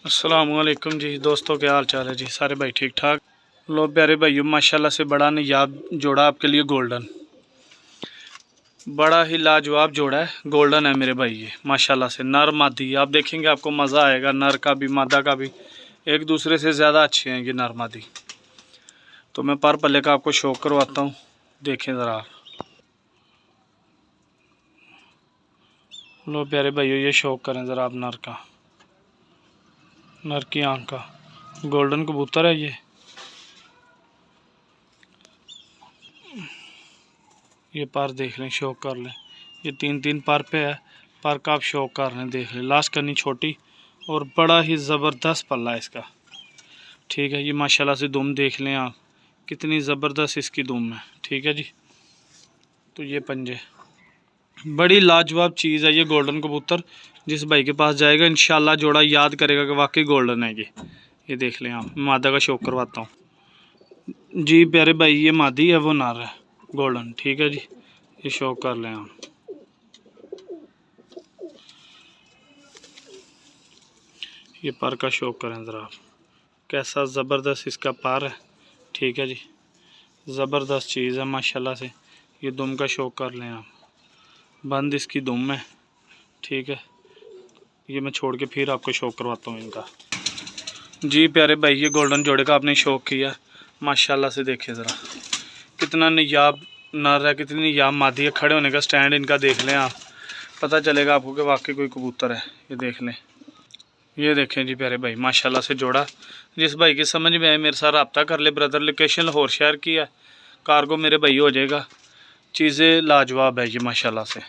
अस्सलामुअलैकुम जी दोस्तों, क्या हाल चाल है जी। सारे भाई ठीक ठाक। लो प्यारे भाइयों, माशाल्लाह से बड़ा नायाब जोड़ा आपके लिए गोल्डन, बड़ा ही लाजवाब जोड़ा है। गोल्डन है मेरे भाई, ये माशाल्लाह से नर मादी आप देखेंगे आपको मज़ा आएगा। नर का भी मादा का भी एक दूसरे से ज़्यादा अच्छे हैं ये नर मादी। तो मैं पर पल्ले का आपको शौक करवाता हूँ, देखें ज़रा आप। लो प्यारे भाइयों, ये शौक करें ज़रा आप नर का, नर की आँख का। गोल्डन कबूतर है ये पर देख लें, शौक कर लें। ये तीन पर पे है, पर का आप शौक कर लें, देख लें। लास्ट करनी छोटी और बड़ा ही ज़बरदस्त पल्ला है इसका, ठीक है। ये माशाल्लाह से दुम देख लें आप, कितनी ज़बरदस्त इसकी दुम है, ठीक है जी। तो ये पंजे, बड़ी लाजवाब चीज़ है ये गोल्डन कबूतर। जिस भाई के पास जाएगा इंशाल्लाह जोड़ा याद करेगा कि वाकई गोल्डन है ये देख लें आप। मादा का शौक करवाता हूँ जी प्यारे भाई, ये मादी है वो नर है गोल्डन, ठीक है जी। ये शौक कर लें आप। ये पर का शौक करें ज़रा आप, कैसा ज़बरदस्त इसका पर है, ठीक है जी। ज़बरदस्त चीज़ है माशाल्लाह से। ये दुम का शौक कर लें आप, बंद इसकी दुम है, ठीक है। ये मैं छोड़ के फिर आपको शौक करवाता हूँ इनका जी प्यारे भाई। ये गोल्डन जोड़े का आपने शौक किया, माशाल्लाह से देखें ज़रा कितना नायाब नर है, कितनी नायाब मादी है। खड़े होने का स्टैंड इनका देख लें आप, पता चलेगा आपको कि वाकई कोई कबूतर है। ये देख लें, ये देखें जी प्यारे भाई, माशाल्लाह से जोड़ा। जिस भाई की समझ में आए मेरे साथ रब्ता कर ले। ब्रदर लोकेशन लाहौर शहर की है, कार्गो मेरे भाई हो जाएगा। चीज़ें लाजवाब है ये माशाल्लाह से।